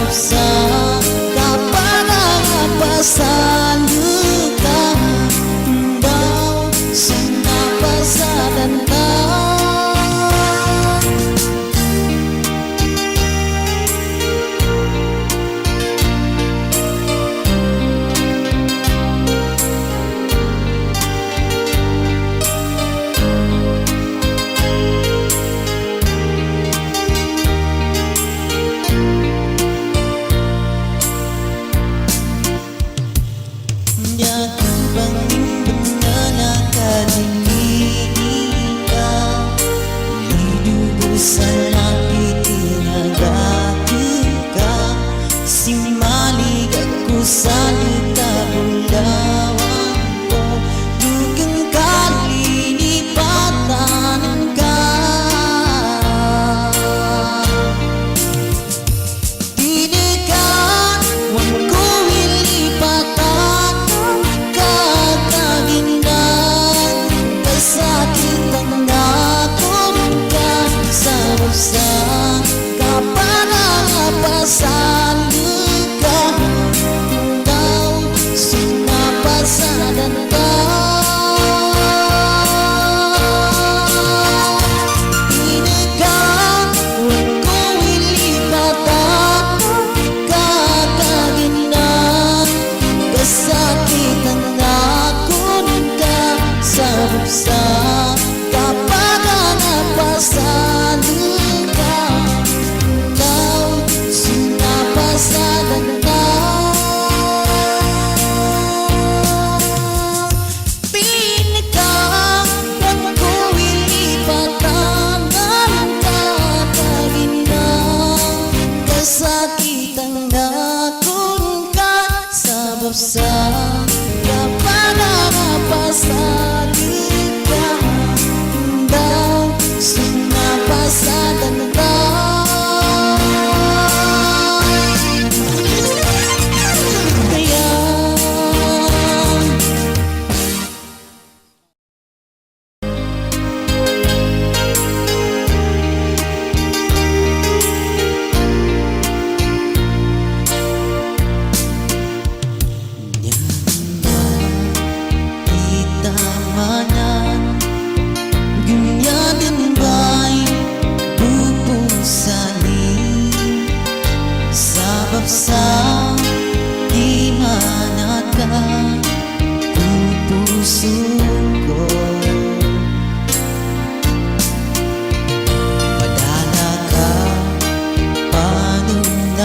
buksa kapanapasan luka daw sinapasadan ka. Sa litabulawan ko, dugang kalilipatan ka. Tinigawang ko ilipatan kakaginan, kasakitan akong ka sa buksa kapanapasan luka sinapasadan ka. Tinigawang ko ilipatan kakaginan, kasakitan akong ka sa buksa kapanapasan luka daw sinapasadan ka. Sakitang akong ka sa buksa kapanapasan luka daw sinapasadan ka. Sa di manat ka, pupuso